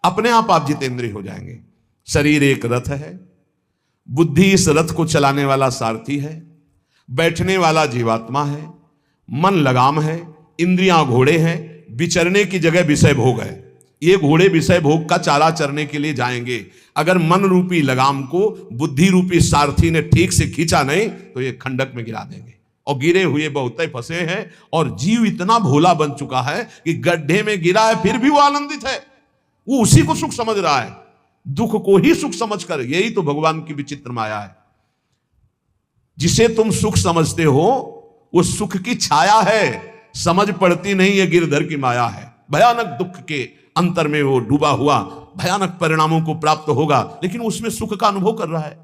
अपने आप जितेंद्रिय हो जाएंगे। शरीर एक रथ है, बुद्धि इस रथ को चलाने वाला सारथी है, बैठने वाला जीवात्मा है, मन लगाम है, इंद्रियां घोड़े हैं, विचरने की जगह विषय भोग है। ये घोड़े विषय भोग का चारा चरने के लिए जाएंगे। अगर मन रूपी लगाम को बुद्धि रूपी सारथी ने ठीक से खींचा नहीं तो ये खंडक में गिरा देंगे। और गिरे हुए बहुत ही फंसे हैं, और जीव इतना भोला बन चुका है कि गड्ढे में गिरा है फिर भी वो आनंदित है, वो उसी को सुख समझ रहा है, दुख को ही सुख समझकर। यही तो भगवान की विचित्र माया है। जिसे तुम सुख समझते हो वो सुख की छाया है, समझ पड़ती नहीं है गिरधर की माया है। भयानक दुख के अंतर में वो डूबा हुआ भयानक परिणामों को प्राप्त होगा, लेकिन उसमें सुख का अनुभव कर रहा है।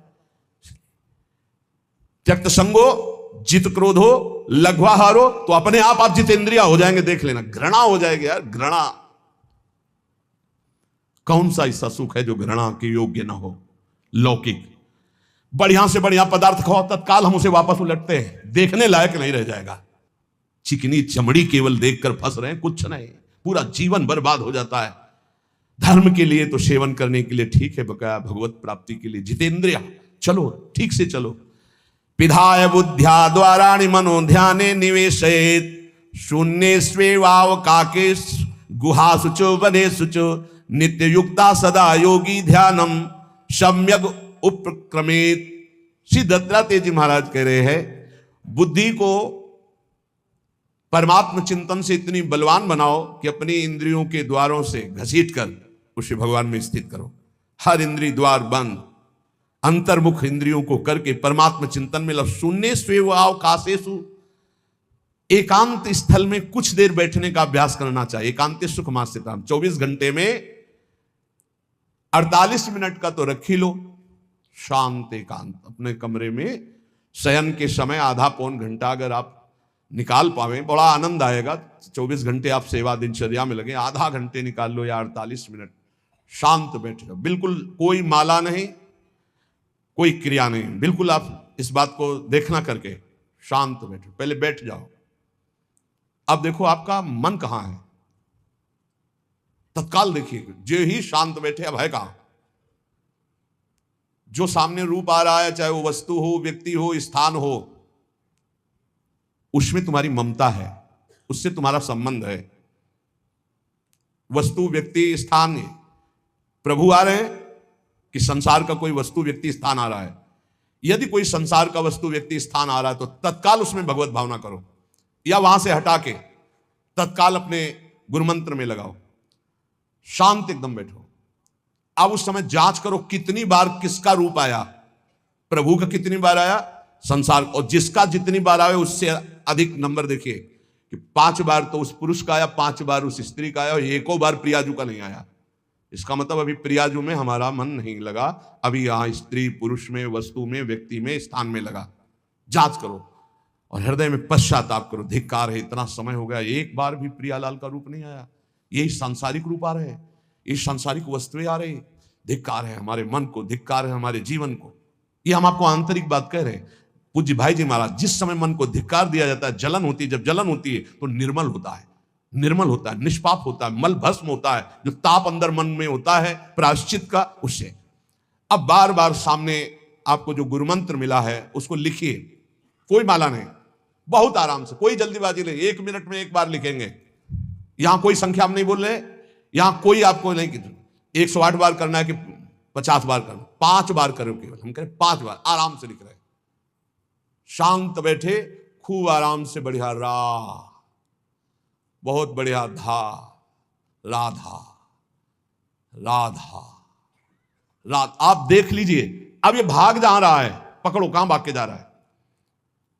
त्यक्त संगो जित क्रोधो लघ्वाहारो, तो अपने आप जितेंद्रिय हो जाएंगे। देख लेना, घृणा हो जाएगी यार, घृणा। कौन सा ऐसा सुख है जो घृणा के योग्य ना हो? लौकिक बढ़िया से बढ़िया पदार्थ खाओ, तत्काल हम उसे वापस उलटते हैं, देखने लायक नहीं रह जाएगा। चिकनी चमड़ी केवल देखकर फंस रहे हैं, कुछ नहीं, पूरा जीवन बर्बाद हो जाता है। धर्म के लिए तो सेवन करने के लिए ठीक है, बकाया भगवत प्राप्ति के लिए जितेंद्रिय चलो, ठीक से चलो। पिधाय बुद्ध्या द्वाराणि मनो ध्याने निवेशयेत् शून्येष्वेवावकाके गुहासुचो वनेषुचो नित्य युक्ता सदा योगी ध्यानम सम्यक उपक्रमेत। श्री दत्तात्रेय जी महाराज कह रहे हैं, बुद्धि को परमात्म चिंतन से इतनी बलवान बनाओ कि अपनी इंद्रियों के द्वारों से घसीट कर उसे भगवान में स्थित करो। हर इंद्रिय द्वार बंद, अंतर्मुख इंद्रियों को करके परमात्म चिंतन में शून्य स्वेवावकाशेषु, एकांत स्थल में कुछ देर बैठने का अभ्यास करना चाहिए। एकांत सुख मास्यताम, 24 घंटे में 48 मिनट का तो रख ही लो शांत एकांत। अपने कमरे में शयन के समय आधा पौन घंटा अगर आप निकाल पावे, बड़ा आनंद आएगा। 24 घंटे आप सेवा दिनचर्या में लगे, आधा घंटे निकाल लो या 48 मिनट शांत बैठ जाओ। बिल्कुल कोई माला नहीं, कोई क्रिया नहीं, बिल्कुल आप इस बात को देखना करके शांत बैठो। पहले बैठ जाओ, अब देखो आपका मन कहां है, तत्काल देखिए। जो ही शांत बैठे, अब है कहां? जो सामने रूप आ रहा है, चाहे वो वस्तु हो, व्यक्ति हो, स्थान हो, उसमें तुम्हारी ममता है, उससे तुम्हारा संबंध है। वस्तु, व्यक्ति, स्थान, प्रभु आ रहे हैं कि संसार का कोई वस्तु, व्यक्ति, स्थान आ रहा है? यदि कोई संसार का वस्तु, व्यक्ति, स्थान आ रहा है तो तत्काल उसमें भगवत भावना करो, या वहां से हटा के तत्काल अपने गुरुमंत्र में लगाओ, शांत एकदम बैठो। अब उस समय जांच करो कितनी बार किसका रूप आया, प्रभु का कितनी बार आया, संसार, और जिसका जितनी बार आए उससे अधिक नंबर देखिए कि 5 बार तो उस पुरुष का आया, 5 बार उस स्त्री का आया, और एको बार प्रियाजू का नहीं आया। इसका मतलब अभी प्रियाजू में हमारा मन नहीं लगा, अभी यहां स्त्री पुरुष में, वस्तु में, व्यक्ति में, स्थान में लगा। जांच करो और हृदय में पश्चाताप करो, धिक्कार है, इतना समय हो गया एक बार भी प्रियालाल का रूप नहीं आया। यही सांसारिक रूप आ रहे हैं, ये सांसारिक वस्तुएं आ रही, धिक्कार है हमारे मन को, धिक्कार है हमारे जीवन को। ये हम आपको आंतरिक बात कह रहे हैं। पूज्य भाई जी महाराज, जिस समय मन को धिक्कार दिया जाता है, जलन होती है, जब जलन होती है तो निर्मल होता है, निर्मल होता है, निष्पाप होता है, मल भस्म होता है, जो ताप अंदर मन में होता है प्रायश्चित का, उससे। अब बार बार सामने आपको जो गुरुमंत्र मिला है उसको लिखिए, कोई माला नहीं, बहुत आराम से, कोई जल्दीबाजी नहीं, 1 मिनट में एक बार लिखेंगे। यहां कोई संख्या हम नहीं बोल रहे, यहां कोई आपको नहीं कि 108 बार करना है कि 50 बार करना, 5 बार करो केवल, हम करें 5 बार, आराम से लिख रहे, शांत बैठे, खूब आराम से, बढ़िया रा, बहुत बढ़िया धा, राधा राधा राधा। आप देख लीजिए, अब ये भाग जा रहा है, पकड़ो कहां भाग के जा रहा है,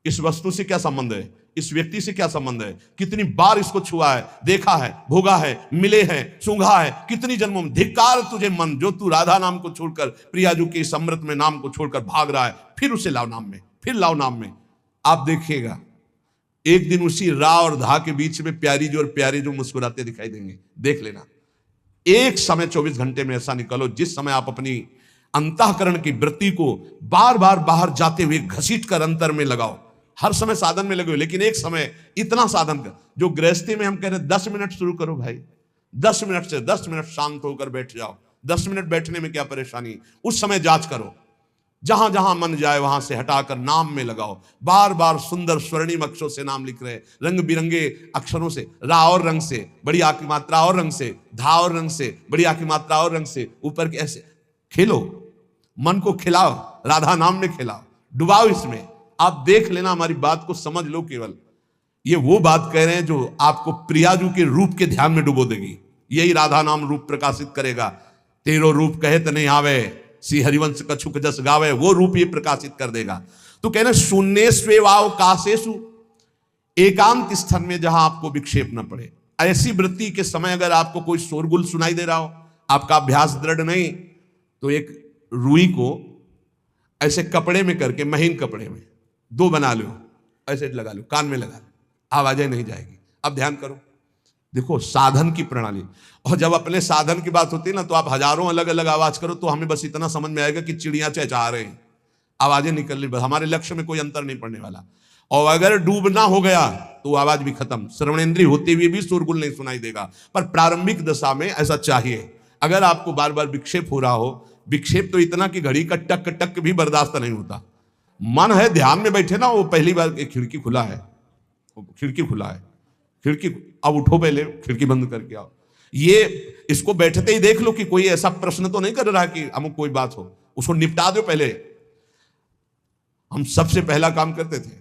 इस वस्तु से क्या संबंध है, इस व्यक्ति से क्या संबंध है, कितनी बार इसको छुआ है, देखा है, भोगा है, मिले हैं, सूंघा है, कितनी जन्मों में। धिक्कार तुझे मन, जो तू राधा नाम को छोड़कर, प्रियाजू के इस अमृत में नाम को छोड़कर भाग रहा है, फिर उसे लाओ नाम में, फिर लाओ नाम में। आप देखिएगा एक दिन उसी रा और धा के बीच में प्यारी जो और प्यारे जो मुस्कुराते दिखाई देंगे, देख लेना। एक समय 24 घंटे में ऐसा निकालो जिस समय आप अपनी अंतःकरण की वृत्ति को बार बार बाहर जाते हुए घसीट कर अंतर में लगाओ। हर समय साधन में लगे हो, लेकिन एक समय इतना साधन कर, जो गृहस्थी में हम कह रहे 10 मिनट शुरू करो भाई, 10 मिनट से 10 मिनट शांत होकर बैठ जाओ। 10 मिनट बैठने में क्या परेशानी, उस समय जांच करो। जहां जहां मन जाए वहां से हटाकर नाम में लगाओ। बार बार सुंदर स्वर्णिम अक्षरों से नाम लिख रहे, रंग बिरंगे अक्षरों से, रा और रंग से, बड़ी आ की मात्रा और रंग से, धा और रंग से, बड़ी आ की मात्रा और रंग से, ऊपर के ऐसे खेलो, मन को खिलाओ, राधा नाम में खिलाओ, डुबाओ इसमें। आप देख लेना, हमारी बात को समझ लो। केवल ये वो बात कह रहे हैं जो आपको प्रियाजू के रूप के ध्यान में डुबो देगी। यही राधा नाम रूप प्रकाशित करेगा। तेरो रूप कहे त नहीं आवे, श्री हरिवंश कछुक जस गावे, वो रूप ये प्रकाशित कर देगा। तो कहना शून्य स्वेवाव काशेषु, एकांत स्थान में जहां आपको विक्षेप न पड़े। ऐसी वृत्ति के समय अगर आपको कोई शोरगुल सुनाई दे रहा हो, आपका अभ्यास दृढ़ नहीं, तो एक रुई को ऐसे कपड़े में करके, महीन कपड़े में 2 बना लो, ऐसे लगा लो, कान में लगा लो, आवाजें नहीं जाएगी। अब ध्यान करो, देखो साधन की प्रणाली। और जब अपने साधन की बात होती है ना, तो आप हजारों अलग अलग आवाज करो तो हमें बस इतना समझ में आएगा कि चिड़िया चहचहा रहे हैं, आवाजें निकल रही, बस हमारे लक्ष्य में कोई अंतर नहीं पड़ने वाला। और अगर डूबना हो गया तो आवाज भी खत्म, श्रवणेंद्रिय होते हुए भी शोरगुल नहीं सुनाई देगा। पर प्रारंभिक दशा में ऐसा चाहिए। अगर आपको बार बार विक्षेप हो रहा हो, विक्षेप तो इतना कि घड़ी का टक टक भी बर्दाश्त नहीं होता, मन है ध्यान में बैठे ना, वो पहली बार खिड़की खुला है, खिड़की खुला है, खिड़की, अब उठो, पहले खिड़की बंद करके आओ। ये इसको बैठते ही देख लो कि कोई ऐसा प्रश्न तो नहीं कर रहा कि अमुक कोई बात हो, उसको निपटा दो पहले। हम सबसे पहला काम करते थे,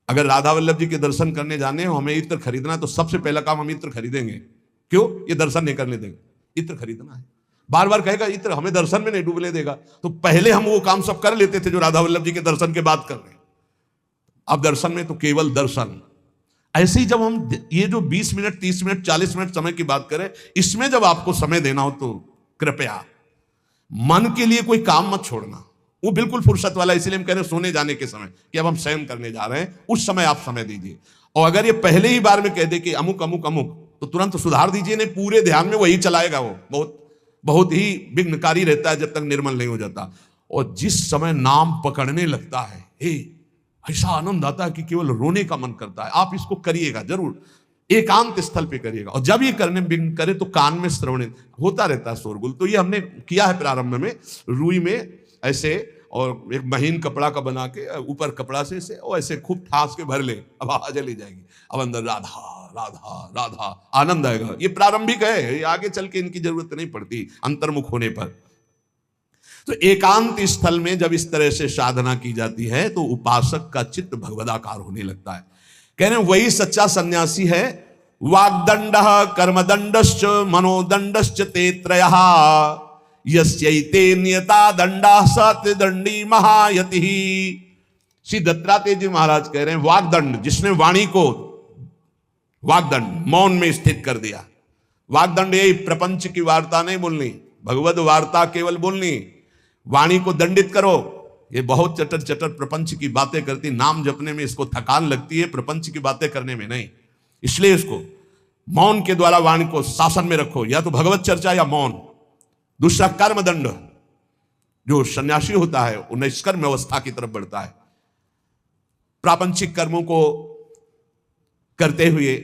अगर राधा वल्लभ जी के दर्शन करने जाने हो, हमें इत्र खरीदना है, तो सबसे पहला काम हम इत्र खरीदेंगे। क्यों? ये दर्शन नहीं करने देंगे, इत्र खरीदना है। बार बार कहेगा इत्र हमें दर्शन में नहीं डूबने देगा, तो पहले हम वो काम सब कर लेते थे जो राधा वल्लभ जी के दर्शन के बाद कर रहे हैं। अब दर्शन में तो केवल दर्शन। ऐसे ही जब हम ये जो 20 मिनट, 30 मिनट, 40 मिनट समय की बात करें, इसमें जब आपको समय देना हो तो कृपया मन के लिए कोई काम मत छोड़ना, वो बिल्कुल फुर्सत वाला। इसलिए हम कह रहे हैं सोने जाने के समय कि अब हम शयन करने जा रहे हैं, उस समय आप समय दीजिए। और अगर ये पहले ही बार में कह दे कि अमुक अमुक अमुक, तो तुरंत सुधार दीजिए, नहीं पूरे ध्यान में वही चलाएगा। वो बहुत बहुत ही विघ्नकारी रहता है जब तक निर्मल नहीं हो जाता। और जिस समय नाम पकड़ने लगता है, ऐसा आनंद आता है कि केवल रोने का मन करता है। आप इसको करिएगा जरूर, एकांत स्थल पे करिएगा। और जब ये करने विघ्न करे तो कान में श्रवण होता रहता है शोरगुल। तो ये हमने किया है प्रारंभ में, रुई में ऐसे, और एक महीन कपड़ा का बना के ऊपर कपड़ा से ऐसे, और ऐसे खूब ठास के भर ले, अब आवाज ले जाएगी। अब अंदर राधा राधा राधा, आनंद आएगा। ये प्रारंभिक है, ये आगे चल के इनकी जरूरत नहीं पड़ती अंतर्मुख होने पर। तो एकांत स्थल में जब इस तरह से साधना की जाती है तो उपासक का चित्त भगवदाकार होने लगता है। कह रहे हैं वही सच्चा सन्यासी है। वाग्दंड कर्मदंडश्च मनोदंडश्च ते त्रयः, यस्यैते नियता दंडा सत्यदंडी महायति। श्री दत्तात्रेय जी महाराज कह रहे हैं वाग्दंड, जिसने वाणी को, वाग्दंड मौन में स्थित कर दिया। वाग्दंड यही प्रपंच की वार्ता नहीं बोलनी, भगवद वार्ता केवल बोलनी। वाणी को दंडित करो। ये बहुत चटर चटर प्रपंच की बातें करती, नाम जपने में इसको थकान लगती है, प्रपंच की बातें करने में नहीं। इसलिए इसको मौन के द्वारा वाणी को शासन में रखो, या तो भगवत चर्चा या मौन। दूसरा कर्मदंड, जो सन्यासी होता है वो निष्कर्म अवस्था की तरफ बढ़ता है। प्रापंचिक कर्मों को करते हुए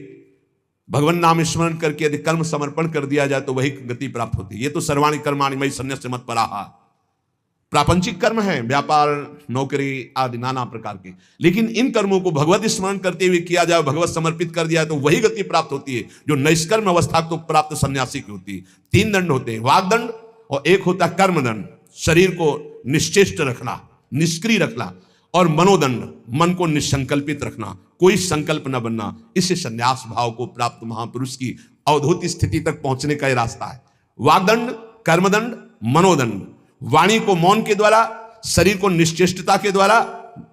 भगवान नाम स्मरण करके यदि कर्म समर्पण कर दिया जाए तो वही गति प्राप्त होती है। ये तो सर्वाणी कर्माणि मयि सन्न्यस्य मत्पराः, प्रापंचिक कर्म है, व्यापार, नौकरी आदि नाना प्रकार के। लेकिन इन कर्मों को भगवत स्मरण करते हुए किया जाए, भगवत समर्पित कर दिया है, तो वही गति प्राप्त होती है जो निष्कर्म अवस्था को प्राप्त सन्यासी की होती है। 3 दंड होते हैं, वाग्दंड, और एक होता है कर्मदंड, शरीर को निश्चेष्ट रखना, निष्क्रिय रखना, और मनोदंड, मन को निसंकल्पित रखना, कोई संकल्प न बनना। इससे संन्यास भाव को प्राप्त महापुरुष की अवधूत स्थिति तक पहुंचने का ही रास्ता है। वाग्दंड, कर्मदंड, मनोदंड, वाणी को मौन के द्वारा, शरीर को निश्चेष्टता के द्वारा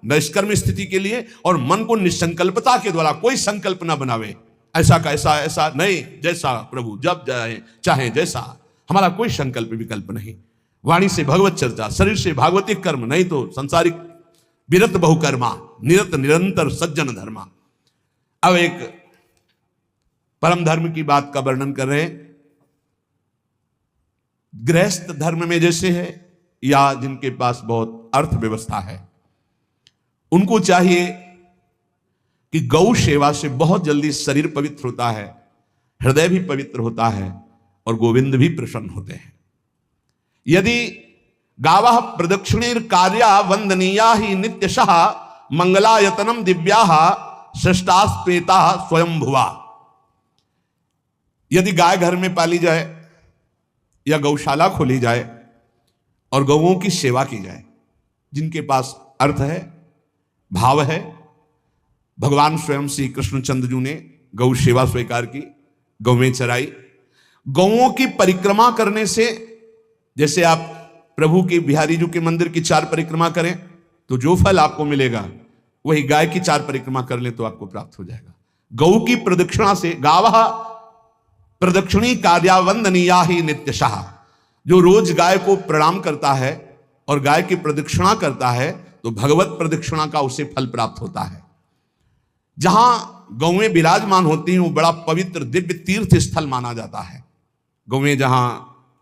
निष्कर्म स्थिति के लिए, और मन को निसंकल्पता के द्वारा, कोई संकल्प न बनावे, ऐसा का ऐसा, ऐसा नहीं, जैसा प्रभु जब चाहे जैसा, हमारा कोई संकल्प विकल्प नहीं। वाणी से भगवत चर्चा, शरीर से भागवतिक कर्म, नहीं तो संसारिक विरत बहुकर्मा, निरत निरंतर सज्जन धर्मा। अब एक परम धर्म की बात का वर्णन कर रहे हैं। गृहस्थ धर्म में जैसे है, या जिनके पास बहुत अर्थव्यवस्था है, उनको चाहिए कि गौ सेवा से बहुत जल्दी शरीर पवित्र होता है, हृदय भी पवित्र होता है और गोविंद भी प्रसन्न होते हैं। यदि गावः प्रदक्षिणीर कार्या वंदनीया ही नित्यशः मंगलायतनम दिव्या श्रेष्ठास्पेता स्वयंभुवा। यदि गाय घर में पाली जाए या गौशाला खोली जाए और गौओं की सेवा की जाए, जिनके पास अर्थ है, भाव है, भगवान स्वयं श्री कृष्णचंद्र जी ने गौ सेवा स्वीकार की, गौवें चराई। गौओं की परिक्रमा करने से, जैसे आप प्रभु के बिहारी जी के मंदिर की 4 परिक्रमा करें तो जो फल आपको मिलेगा वही गाय की 4 परिक्रमा कर ले तो आपको प्राप्त हो जाएगा। गौ की प्रदक्षिणा से, गावः प्रदक्षिणी कार्या वंदनीया ही नित्यशः, जो रोज गाय को प्रणाम करता है और गाय की प्रदक्षिणा करता है तो भगवत प्रदक्षिणा का उसे फल प्राप्त होता है। जहां गौएं विराजमान होती हैं वो बड़ा पवित्र दिव्य तीर्थ स्थल माना जाता है। गौएं जहां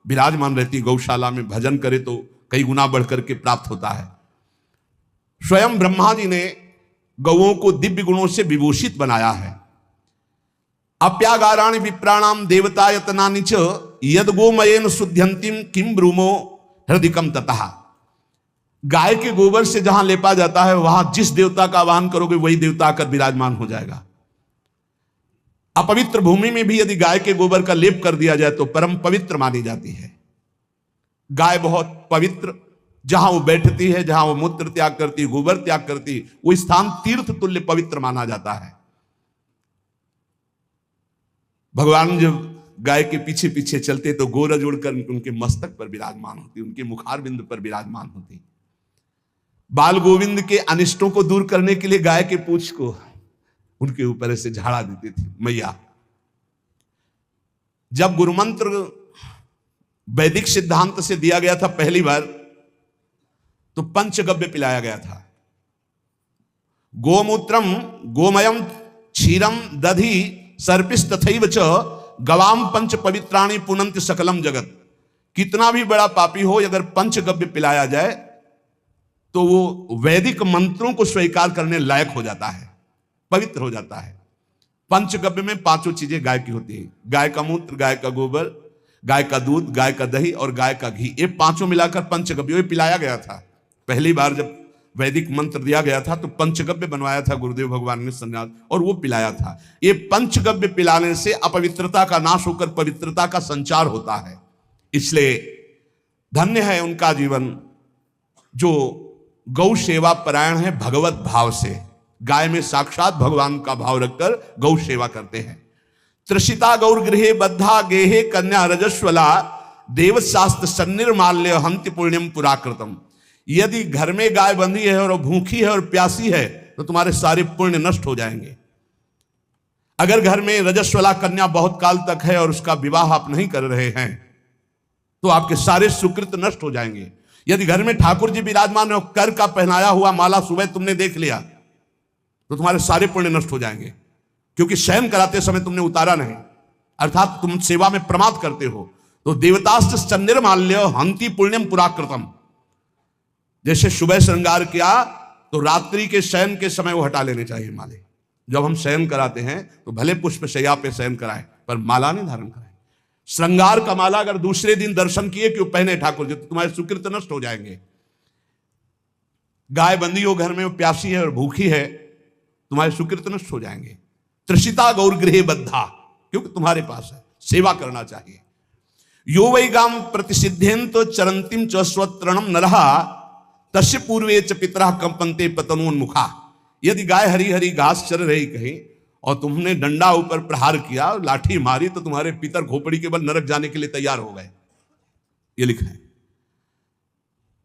विराजमान रहती, गौशाला में भजन करे तो कई गुना बढ़कर के प्राप्त होता है। स्वयं ब्रह्मा जी ने गौओं को दिव्य गुणों से विभूषित बनाया है। अप्यागाराणि विप्राणाम देवतायतनानि च यद गोमयेन शुद्ध्यंतिम किम ब्रूमो हृदिकम ततः। गाय के गोबर से जहां लेपा जाता है वहां जिस देवता का आवाहन करोगे वही देवता आकर विराजमान हो जाएगा। अपवित्र भूमि में भी यदि गाय के गोबर का लेप कर दिया जाए तो परम पवित्र मानी जाती है। गाय बहुत पवित्र, जहां वो बैठती है, जहां वो मूत्र त्याग करती, गोबर त्याग करती, वो स्थान तीर्थ तुल्य पवित्र माना जाता है। भगवान जब गाय के पीछे पीछे चलते तो गोरज उड़कर उनके मस्तक पर विराजमान होती, उनके मुखार बिंदु पर विराजमान होती। बाल गोविंद के अनिष्टों को दूर करने के लिए गाय के पूंछ को उनके ऊपर ऐसे झाड़ा देती थी मैया। जब गुरुमंत्र वैदिक सिद्धांत से दिया गया था पहली बार तो पंचगव्य पिलाया गया था। गोमूत्रम गोमयम क्षीरम दधि सर्पिस तथैव च गवाम पंच पवित्राणि पुनंत सकलम जगत। कितना भी बड़ा पापी हो, अगर पंचगव्य पिलाया जाए तो वो वैदिक मंत्रों को स्वीकार करने लायक हो जाता है, पवित्र हो जाता है। पंचगव्य में 5 चीजें गाय की होती है। गाय का मूत्र, गाय का गोबर, गाय का दूध, गाय का दही और गाय का घी, ये 5 मिलाकर पंचगव्य पिलाया गया था। पहली बार जब वैदिक मंत्र दिया गया था तो पंचगव्य बनवाया था गुरुदेव भगवान ने सन्यास, और वो पिलाया था। ये पंचगव्य पिलाने से अपवित्रता का नाश होकर पवित्रता का संचार होता है। इसलिए धन्य है उनका जीवन जो गौ सेवा परायण है, भगवत भाव से गाय में साक्षात भगवान का भाव रखकर गौ सेवा करते हैं। त्रिषिता गौर गृहे बद्धा गेहे कन्या रजस्वला देवशास्त्र सन्निर्माल्य हंति पुण्यम पुराकृतम। यदि घर में गाय बंधी है और भूखी है और प्यासी है तो तुम्हारे सारे पुण्य नष्ट हो जाएंगे। अगर घर में रजस्वला कन्या बहुत काल तक है और उसका विवाह आप नहीं कर रहे हैं तो आपके सारे सुकृत नष्ट हो जाएंगे। यदि घर में ठाकुर जी विराजमान है और कर का पहनाया हुआ माला सुबह तुमने देख लिया तो तुम्हारे सारे पुण्य नष्ट हो जाएंगे, क्योंकि शयन कराते समय तुमने उतारा नहीं, अर्थात तुम सेवा में प्रमाद करते हो। तो देवतास्त्र सन्निर्माल्य हंति पुण्यम पुराकृतम। जैसे सुबह श्रृंगार किया तो रात्रि के शयन के समय वो हटा लेने चाहिए माले। जब हम शयन कराते हैं तो भले पुष्प शैया पे शयन कराएं पर माला नहीं धारण कराएं। श्रृंगार का माला अगर दूसरे दिन दर्शन किए क्यों पहने ठाकुर जी तो तुम्हारे सुकृत नष्ट हो जाएंगे। गाय बंदी हो घर में, वो प्यासी है और भूखी है, तुम्हारे सुकृत नष्ट हो जाएंगे। त्रिषिता गौर गृहे बद्धा, क्योंकि तुम्हारे पास है, सेवा करना चाहिए। यो वै गाम प्रतिसिद्धेन तो चरंतिम च स्वतरणम नरहा तस्य पूर्वे च पितरा कंपन्ते पतनोन्मुखा। यदि गाय हरी हरी घास चर रही कहीं और तुमने डंडा ऊपर प्रहार किया, लाठी मारी, तो तुम्हारे पितर खोपड़ी के बल नरक जाने के लिए तैयार हो गए। ये लिखा है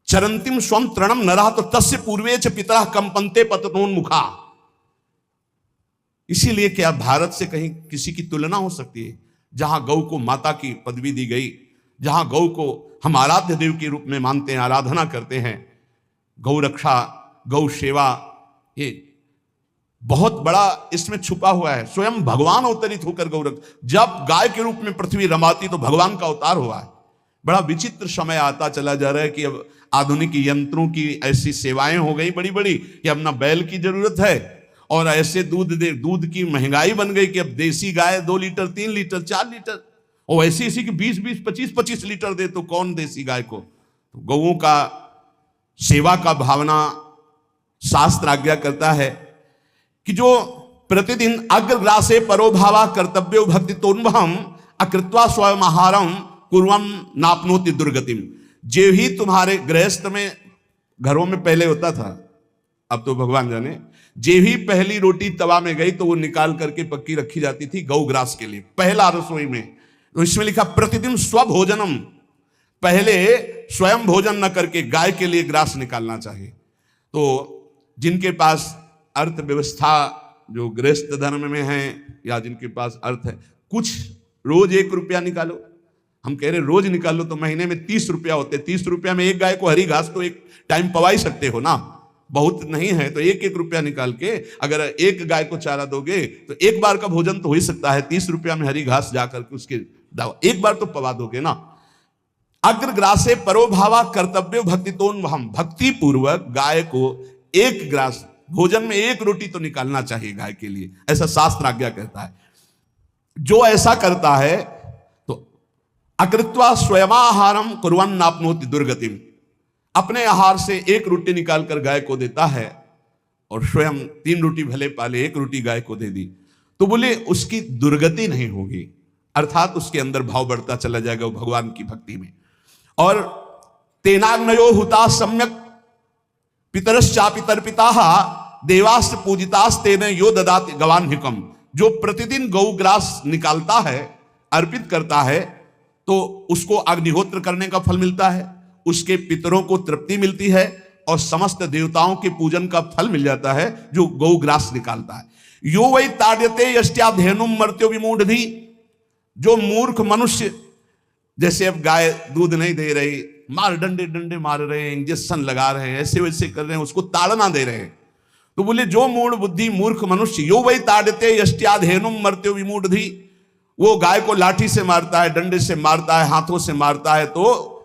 चरंतिम स्वम तृणम नरहा तो तस्य पूर्वे च पितरा कंपन्ते पतनोन्मुखा। इसीलिए क्या भारत से कहीं किसी की तुलना हो सकती है जहां गौ को माता की पदवी दी गई, जहां गौ को हम आराध्य देव के रूप में मानते हैं, आराधना करते हैं। गौ रक्षा, गौ सेवा, ये बहुत बड़ा इसमें छुपा हुआ है। स्वयं भगवान अवतरित होकर गौ रक्षा, जब गाय के रूप में पृथ्वी रमाती तो भगवान का अवतार हुआ है। बड़ा विचित्र समय आता चला जा रहा है कि अब आधुनिक यंत्रों की ऐसी सेवाएं हो गई बड़ी बड़ी कि अब ना बैल की जरूरत है और ऐसे दूध की महंगाई बन गई कि अब देसी गाय 2 लीटर 3 लीटर 4 लीटर, और ऐसी कि 20-20 25-25 लीटर दे तो कौन देसी गाय को। तो गौओं का सेवा का भावना शास्त्र आज्ञा करता है कि जो प्रतिदिन अग्रग्रासे परोभावा कर्तव्यो भक्ति तोन्वहम अकृत्वा स्वयं आहारम कुर्वम नापनोति दुर्गतिम। जे ही तुम्हारे गृहस्थ में घरों में पहले होता था, अब तो भगवान जाने, जे ही पहली रोटी तवा में गई तो वो निकाल करके पक्की रखी जाती थी गौग्रास के लिए, पहला रसोई में। तो इसमें लिखा प्रतिदिन स्वभोजनम, पहले स्वयं भोजन न करके गाय के लिए ग्रास निकालना चाहिए। तो जिनके पास अर्थव्यवस्था जो गृहस्थ धर्म में है या जिनके पास अर्थ है, कुछ रोज 1 रुपया निकालो। हम कह रहे रोज निकालो तो महीने में 30 रुपया होते, 30 रुपया में एक गाय को हरी घास तो एक टाइम पवा ही सकते हो ना, बहुत नहीं है तो 1-1 रुपया निकाल के अगर एक गाय को चारा दोगे तो एक बार का भोजन तो हो ही सकता है। 30 रुपया में हरी घास जाकर के उसके एक बार तो पवा दोगे ना। अग्रग्रासे परोभावा कर्तव्य भक्ति तोन्वहम, भक्ति पूर्वक गाय को एक ग्रास भोजन में 1 रोटी तो निकालना चाहिए गाय के लिए, ऐसा शास्त्र आज्ञा कहता है। जो ऐसा करता है तो अकृत्वा स्वयमाहारम कुर्वन् नाप्नोति दुर्गतिम, अपने आहार से 1 रोटी निकालकर गाय को देता है और स्वयं 3 रोटी भले पाले 1 रोटी गाय को दे दी तो बोले उसकी दुर्गति नहीं होगी, अर्थात उसके अंदर भाव बढ़ता चला जाएगा भगवान की भक्ति में। और तेनाग्नयो हुता सम्यक पितरश्चापितर पिता देवास्त्र पूजितास्तेन यो ददाति गवान्हिकम, जो प्रतिदिन गौग्रास निकालता है अर्पित करता है तो उसको अग्निहोत्र करने का फल मिलता है, उसके पितरों को तृप्ति मिलती है और समस्त देवताओं के पूजन का फल मिल जाता है जो गौग्रास निकालता है। यो वै ताड्यते यष्ट्याधेनुम मर्त्यो विमूढ़धि, जो मूर्ख मनुष्य, जैसे अब गाय दूध नहीं दे रही, मार डंडे मार रहे हैं, इंजेक्शन लगा रहे हैं, ऐसे वैसे कर रहे हैं, उसको ताड़ना दे रहे हैं, तो बोले जो मूढ़ बुद्धि मूर्ख मनुष्य, यो वै ताड्यते यष्ट्याधेनुम मर्त्यो विमूढ़धि, वो गाय को लाठी से मारता है, डंडे से मारता है, हाथों से मारता है, तो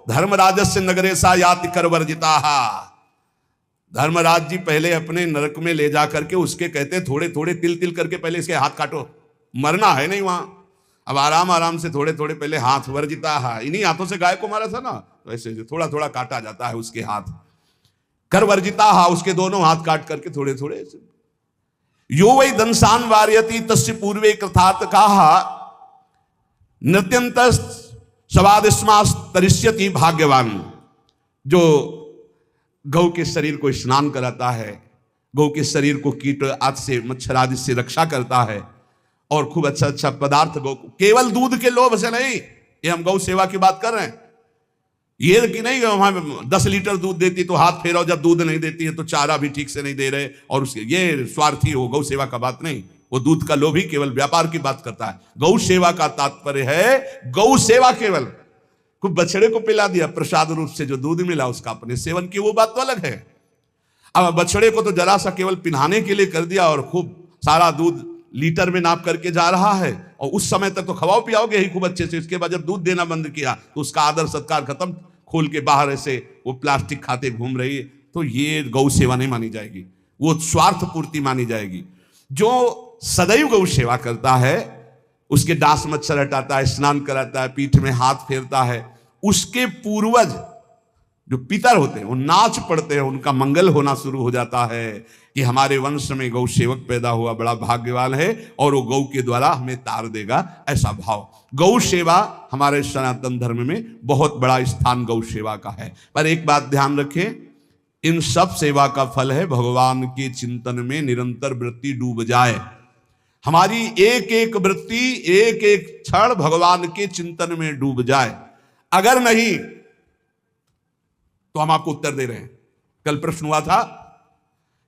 धर्मराजस्य नगरेशा याति करवर्जिता, धर्मराज जी पहले अपने नरक में ले जा करके उसके कहते थोड़े थोड़े तिल तिल करके पहले इसके हाथ काटो, मरना है नहीं वहां, अब आराम आराम से थोड़े थोड़े पहले हाथ वर्जिता है, इन्हीं हाथों से गाय को मारा था ना, तो ऐसे थोड़ा थोड़ा काटा जाता है उसके हाथ, कर वर्जिता हा, उसके दोनों हाथ काट करके थोड़े थोड़े। यो वै दंसान वार्यति तस्य पूर्वे कृतार्थ कहा नृत्यंत सवादिस्मास तरिष्यति भाग्यवान, जो गौ के शरीर को स्नान कराता है, गौ के शरीर को कीट आदि से मच्छर आदि से रक्षा करता है और खूब अच्छा अच्छा पदार्थ गौ, केवल दूध के लोभ से नहीं, ये हम गौ सेवा की बात कर रहे हैं, ये कि नहीं वहां 10 लीटर दूध देती तो हाथ फेराओ, जब दूध नहीं देती है तो चारा भी ठीक से नहीं दे रहे और उसके ये स्वार्थी हो, गौ सेवा का बात नहीं, वो दूध का लोभी केवल व्यापार की बात करता है। गौ सेवा का तात्पर्य है गौ सेवा, केवल खूब बछड़े को पिला दिया प्रसाद रूप से जो दूध मिला उसका अपने सेवन की, वो बात तो अलग है। अब बछड़े को तो जरा सा केवल पिन्हाने के लिए कर दिया और खूब सारा दूध लीटर में नाप करके जा रहा है और उस समय तक तो खवाओ पियाओगे ही खूब अच्छे से, उसके बाद जब दूध देना बंद किया तो उसका आदर सत्कार खत्म, खोल के बाहर ऐसे वो प्लास्टिक खाते घूम रही है, तो ये गौ सेवा नहीं मानी जाएगी, वो स्वार्थ पूर्ति मानी जाएगी। जो सदैव गौ सेवा करता है, उसके डांस मच्छर हटाता है, स्नान कराता है, पीठ में हाथ फेरता है, उसके पूर्वज जो पितर होते हैं वो नाच पड़ते हैं, उनका मंगल होना शुरू हो जाता है कि हमारे वंश में गौ सेवक पैदा हुआ, बड़ा भाग्यवान है और वो गौ के द्वारा हमें तार देगा, ऐसा भाव। गौ सेवा हमारे सनातन धर्म में बहुत बड़ा स्थान गौ सेवा का है। पर एक बात ध्यान रखें, इन सब सेवा का फल है भगवान के चिंतन में निरंतर वृत्ति डूब जाए, हमारी एक एक वृत्ति एक एक क्षण भगवान के चिंतन में डूब जाए, अगर नहीं तो हम आपको उत्तर दे रहे हैं। कल प्रश्न हुआ था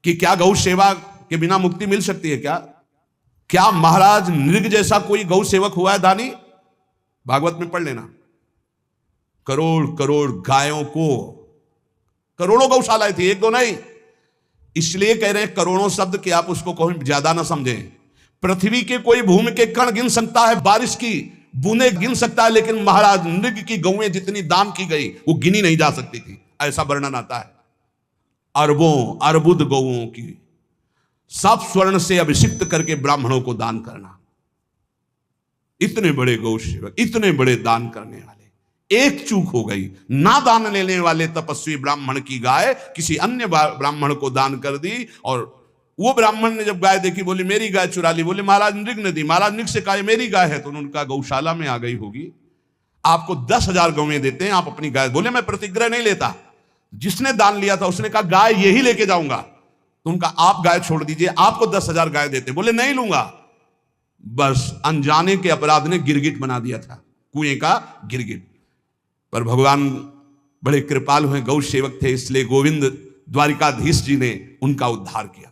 कि क्या गौ सेवा के बिना मुक्ति मिल सकती है क्या महाराज नृग जैसा कोई गौ सेवक हुआ है दानी? भागवत में पढ़ लेना, करोड़ करोड़ गायों को, करोड़ों गौशालाएं थी, एक दो नहीं, इसलिए कह रहे हैं करोड़ों शब्द कि आप उसको कोई ज्यादा ना समझें। पृथ्वी के कोई भूमि के कण गिन सकता है, बारिश की बूंदे गिन सकता है, लेकिन महाराज नृग की गौएं जितनी दान की गई वो गिनी नहीं जा सकती थी, ऐसा वर्णन आता है। अरबों अरबुद गौओं की सब स्वर्ण से अभिषिक्त करके ब्राह्मणों को दान करना। इतने बड़े गौ सेवक, इतने बड़े दान करने वाले, एक चूक हो गई, ना दान लेने वाले तपस्वी ब्राह्मण की गाय किसी अन्य ब्राह्मण को दान कर दी। और वो ब्राह्मण ने जब गाय देखी, बोली मेरी गाय चुरा ली। बोले महाराज नृग ने दी। महाराज नृग से कहा मेरी गाय है, तो उन्होंने कहा गौशाला में आ गई होगी, आपको 10,000 गौवें देते हैं, आप अपनी गाय। बोले मैं प्रतिग्रह नहीं लेता। जिसने दान लिया था उसने कहा गाय यही लेके जाऊंगा। तो उनका आप गाय छोड़ दीजिए, आपको 10,000 गाय देते। बोले नहीं लूंगा। बस अनजाने के अपराध ने गिरगिट बना दिया था, कुएं का गिरगिट। पर भगवान बड़े कृपालु हैं, गौ सेवक थे, इसलिए गोविंद द्वारिकाधीश जी ने उनका उद्धार किया।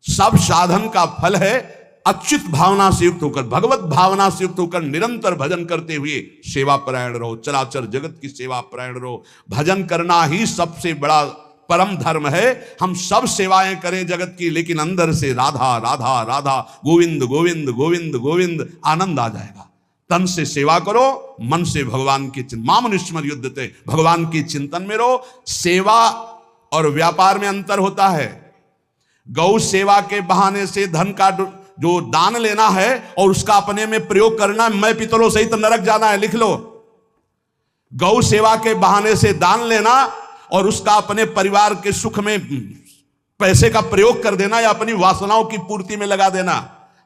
सब साधन का फल है अच्युत भावना से युक्त होकर, भगवत भावना से युक्त होकर निरंतर भजन करते हुए सेवा परायण रहो, चराचर जगत की सेवा परायण रहो। भजन करना ही सबसे बड़ा परम धर्म है। हम सब सेवाएं करें जगत की, लेकिन अंदर से राधा राधा राधा, गोविंद गोविंद गोविंद गोविंद, आनंद आ जाएगा। तन से सेवा करो, मन से भगवान के चिंतन, मामनुष्मर युद्धते, भगवान के चिंतन में रहो। सेवा और व्यापार में अंतर होता है। गौ सेवा के बहाने से धन का जो दान लेना है और उसका अपने में प्रयोग करना, मैं पितरों सहित नरक जाना है, लिख लो। गौ सेवा के बहाने से दान लेना और उसका अपने परिवार के सुख में पैसे का प्रयोग कर देना या अपनी वासनाओं की पूर्ति में लगा देना।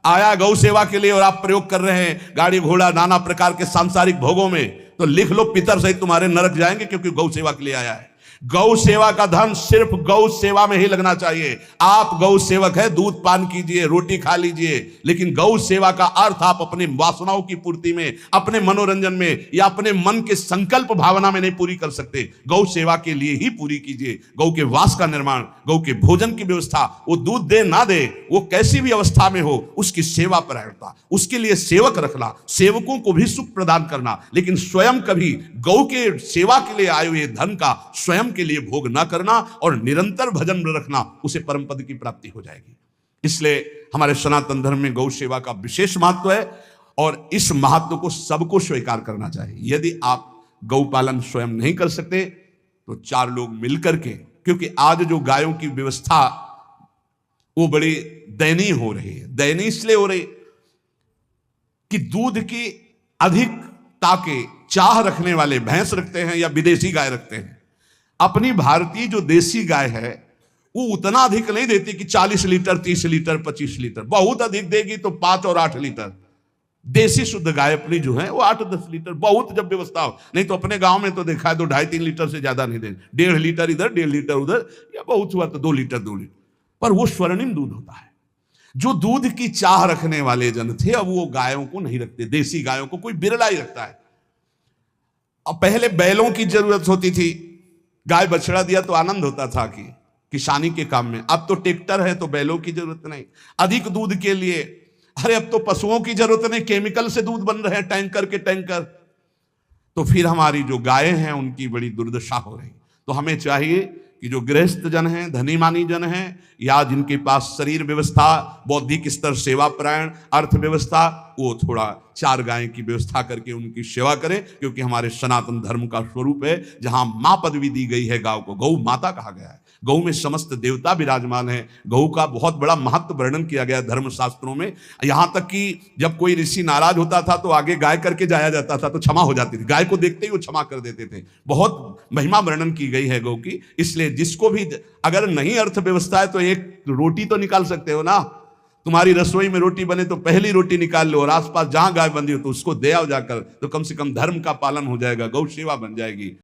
आया गौ सेवा के लिए और आप प्रयोग कर रहे हैं गाड़ी घोड़ा नाना प्रकार के सांसारिक भोगों में, तो लिख लो पितर सहित तुम्हारे नरक जाएंगे, क्योंकि गौ सेवा के लिए आया है। गौ सेवा का धन सिर्फ गौ सेवा में ही लगना चाहिए। आप गौ सेवक है, दूध पान कीजिए, रोटी खा लीजिए, लेकिन गौ सेवा का अर्थ आप अपनी वासनाओं की पूर्ति में, अपने मनोरंजन में या अपने मन के संकल्प भावना में नहीं पूरी कर सकते। गौ सेवा के लिए ही पूरी कीजिए। गौ के वास का निर्माण, गौ के भोजन की व्यवस्था, वो दूध दे ना दे, वो कैसी भी अवस्था में हो, उसकी सेवा परायणता, उसके लिए सेवक रखना, सेवकों को भी सुख प्रदान करना, लेकिन स्वयं कभी गौ के सेवा के लिए आए हुए धन का स्वयं के लिए भोग ना करना और निरंतर भजन में रखना, उसे परम पद की प्राप्ति हो जाएगी। इसलिए हमारे सनातन धर्म में गौ सेवा का विशेष महत्व है और इस महत्व को सबको स्वीकार करना चाहिए। यदि आप गौ पालन स्वयं नहीं कर सकते तो 4 लोग मिलकर के, क्योंकि आज जो गायों की व्यवस्था वो बड़ी दयनीय हो रही है। दयनीय इसलिए हो रही कि दूध की अधिकता के चाह रखने वाले भैंस रखते हैं या विदेशी गाय रखते हैं। अपनी भारतीय जो देसी गाय है वो उतना अधिक नहीं देती कि 40 लीटर 30 लीटर 25 लीटर, बहुत अधिक देगी तो 5 और 8 लीटर। देसी शुद्ध गाय अपनी जो है वो 8-10 लीटर, बहुत जब व्यवस्था हो। नहीं तो अपने गांव में तो देखा है तो 2.5-3 लीटर से ज्यादा नहीं देंगे, 1.5 लीटर इधर 1.5 लीटर उधर, या बहुत हुआ तो 2 लीटर 2 लीटर, पर वो स्वर्णिम दूध होता है। जो दूध की चाह रखने वाले जन थे अब वो गायों को नहीं रखते, देसी गायों को कोई बिरला ही रखता है। अब पहले बैलों की जरूरत होती थी, गाय बछड़ा दिया तो आनंद होता था कि किसानी के काम में। अब तो ट्रैक्टर है तो बैलों की जरूरत नहीं। अधिक दूध के लिए अरे अब तो पशुओं की जरूरत नहीं, केमिकल से दूध बन रहे हैं, टैंकर के टैंकर। तो फिर हमारी जो गायें हैं उनकी बड़ी दुर्दशा हो रही। तो हमें चाहिए कि जो गृहस्थ जन हैं, धनी मानी जन हैं, या जिनके पास शरीर व्यवस्था, बौद्धिक स्तर सेवा परायण, अर्थव्यवस्था, वो थोड़ा 4 गाय की व्यवस्था करके उनकी सेवा करें, क्योंकि हमारे सनातन धर्म का स्वरूप है जहां मां पदवी दी गई है गांव को, गौ माता कहा गया है। गौ में समस्त देवता विराजमान है। गौ का बहुत बड़ा महत्व वर्णन किया गया धर्म शास्त्रों में। यहां तक कि जब कोई ऋषि नाराज होता था तो आगे गाय करके जाया जाता था तो क्षमा हो जाती थी, गाय को देखते ही वो क्षमा कर देते थे। बहुत महिमा वर्णन की गई है गौ की। इसलिए जिसको भी अगर नहीं अर्थव्यवस्था है तो एक रोटी तो निकाल सकते हो ना। तुम्हारी रसोई में रोटी बने तो पहली रोटी निकाल लो और आसपास जहां गाय बंधी हो तो उसको दे आओ जाकर, तो कम से कम धर्म का पालन हो जाएगा, गौ सेवा बन जाएगी।